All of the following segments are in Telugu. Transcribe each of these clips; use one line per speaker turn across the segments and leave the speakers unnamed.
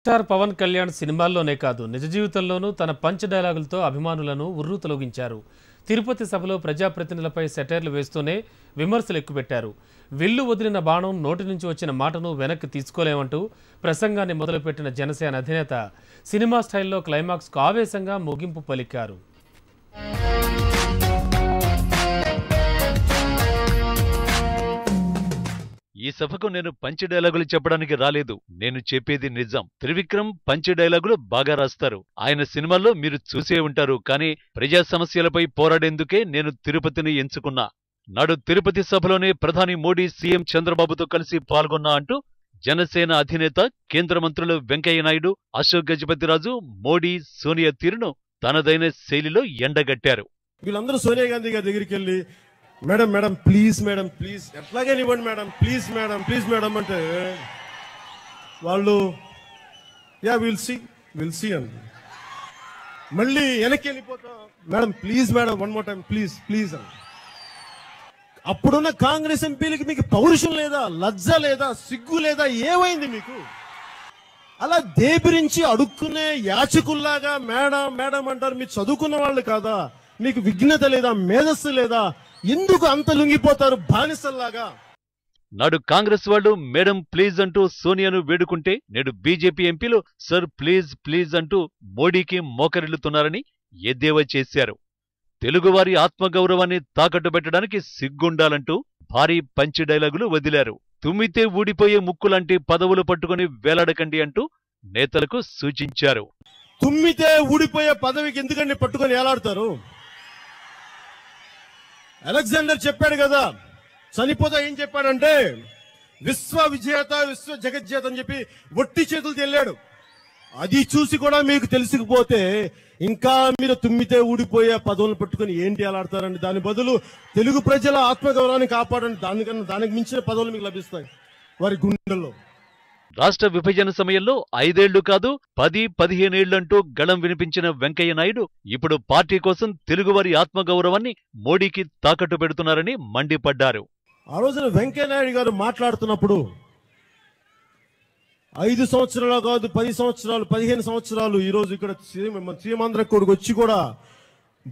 స్టార్ పవన్ కళ్యాణ్ సినిమాల్లోనే కాదు నిజ జీవితంలోనూ తన పంచ్ డైలాగులతో అభిమానులను ఉర్రూతలొగించారు. తిరుపతి సభలో ప్రజాప్రతినిధులపై సెటైర్లు వేస్తూనే విమర్శలు ఎక్కుపెట్టారు. విల్లు వదిలిన బాణం నోటి నుంచి వచ్చిన మాటను వెనక్కి తీసుకోలేమంటూ ప్రసంగాన్ని మొదలుపెట్టిన జనసేన అధినేత సినిమా స్టైల్లో క్లైమాక్స్కు ఆవేశంగా ముగింపు పలికారు.
ఈ సభకు నేను పంచ్ డైలాగులు చెప్పడానికి రాలేదు. నేను చెప్పేది నిజం. త్రివిక్రమ్ పంచ్ డైలాగులు బాగా రాస్తారు. ఆయన సినిమాల్లో మీరు చూసే ఉంటారు. కానీ ప్రజా సమస్యలపై పోరాడేందుకే నేను తిరుపతిని ఎంచుకున్నా. నాడు తిరుపతి సభలోనే ప్రధాని మోడీ సీఎం చంద్రబాబుతో కలిసి పాల్గొన్నా అంటూ జనసేన అధినేత కేంద్ర మంత్రులు వెంకయ్య నాయుడు, అశోక్ గజపతిరాజు, మోడీ, సోనియా తీరును తనదైన శైలిలో ఎండగట్టారు.
వీళ్ళందరూ సోనియా గాంధీ గారి దగ్గరికి వెళ్ళి madam madam please madam please ఎట్లాగైనా ఇవ్వండి మేడం ప్లీజ్ మేడం అంటే వాళ్ళు విల్ సీ అండి. మళ్ళీ వెనక్కి వెళ్ళిపోతా madam please madam one more time please అని. అప్పుడున్న కాంగ్రెస్ ఎంపీలకి మీకు పౌరుషం లేదా, లజ్జ లేదా, సిగ్గు లేదా, ఏమైంది మీకు? అలా దేబిరించి అడుక్కునే యాచకుల్లాగా మేడం అంటారు. మీరు చదువుకున్న వాళ్ళు కాదా? మీకు విఘ్నత లేదా, మేధస్సు లేదా? ఎందుకు అంత లొంగిపోతారు బానిసల్లాగా?
నాడు కాంగ్రెస్ వాళ్ళు మేడం ప్లీజ్ అంటూ సోనియాను వేడుకుంటే నేడు బీజేపీ ఎంపీలు సర్ ప్లీజ్ అంటూ మోడీకి మోకరిల్లుతున్నారని ఎద్దేవా చేశారు. తెలుగువారి ఆత్మగౌరవాన్ని తాకట్టు పెట్టడానికి సిగ్గుండాలంటూ భారీ పంచ్ డైలాగులు వదిలారు. తుమ్మితే ఊడిపోయే ముక్కులాంటి పదవులు పట్టుకుని వేలాడకండి అంటూ నేతలకు సూచించారు.
తుమ్మితే ఊడిపోయే పదవికి ఎందుకండి పట్టుకొని వేలాడతారు? అలెగ్జాండర్ చెప్పాడు కదా, చనిపోతా ఏం చెప్పాడంటే విశ్వ విజేత విశ్వ జగజ్జేత అని చెప్పి ఒట్టి చేతులు తెల్లాడు. అది చూసి కూడా మీకు తెలిసిపోతే ఇంకా మీరు తుమ్మితే ఊడిపోయే పదవులను పట్టుకుని ఏంటి అలాడతారండి? దాని బదులు తెలుగు ప్రజల ఆత్మగౌరవాన్ని కాపాడండి. దానికి మించిన పదవులు మీకు లభిస్తాయి వారి గుండెల్లో.
రాష్ట్ర విభజన సమయంలో 5 ఏళ్లు కాదు 10-15 ఏళ్లంటూ గళం వినిపించిన వెంకయ్య నాయుడు ఇప్పుడు పార్టీ కోసం తెలుగువారి ఆత్మగౌరవాన్ని మోడీకి తాకట్టు పెడుతున్నారని మండిపడ్డారు.
ఆ రోజున వెంకయ్య నాయుడు గారు మాట్లాడుతున్నప్పుడు 5 సంవత్సరాలు కాదు 10 సంవత్సరాలు 15 సంవత్సరాలు ఈరోజు ఇక్కడ సీమాంధ్ర కొడుకు వచ్చి కూడా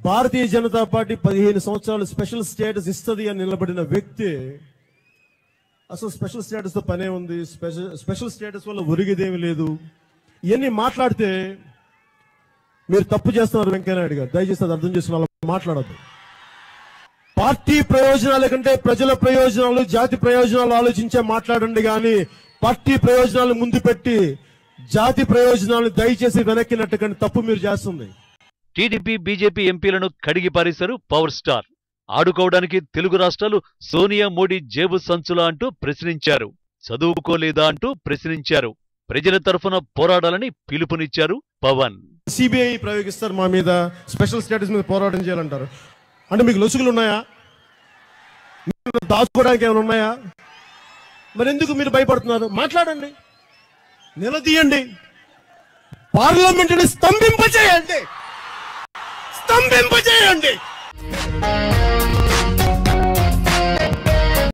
భారతీయ జనతా పార్టీ 15 సంవత్సరాలు స్పెషల్ స్టేటస్ ఇస్తుంది అని నిలబడిన వ్యక్తి అసలు స్పెషల్ స్టేటస్ తో పనే ఉంది, స్పెషల్ స్టేటస్ వల్ల ఒరిగేదేమీ లేదు, ఇవన్నీ మాట్లాడితే మీరు తప్పు చేస్తున్నారు వెంకయ్య నాయుడు గారు. దయచేసి అది అర్థం చేసుకుని అలా మాట్లాడద్దు. పార్టీ ప్రయోజనాల కంటే ప్రజల ప్రయోజనాలు, జాతి ప్రయోజనాలు ఆలోచించే మాట్లాడండి. కానీ పార్టీ ప్రయోజనాలు ముందు పెట్టి జాతి ప్రయోజనాలను దయచేసి వెనక్కినట్టు కానీ తప్పు మీరు చేస్తుంది.
టీడీపీ బీజేపీ ఎంపీలను కడిగి పారేశారు పవర్ స్టార్. ఆడుకోవడానికి తెలుగు రాష్ట్రాలు సోనియా మోడీ జేబు సంచులా అంటూ ప్రశ్నించారు. చదువుకోలేదా అంటూ ప్రశ్నించారు. ప్రజల తరఫున పోరాడాలని పిలుపునిచ్చారు పవన్.
సిబిఐ ప్రయోగిస్తారు మా మీద, స్పెషల్ స్టేటస్ మీద పోరాటం చేయాలంటారు. అంటే మీకు లొసుగులు ఉన్నాయా? దాచుకోవడానికి ఏమైనా ఉన్నాయా? మరి ఎందుకు మీరు భయపడుతున్నారు? మాట్లాడండి, నిలదీయండి, పార్లమెంటుని స్తంభింపజేయండి.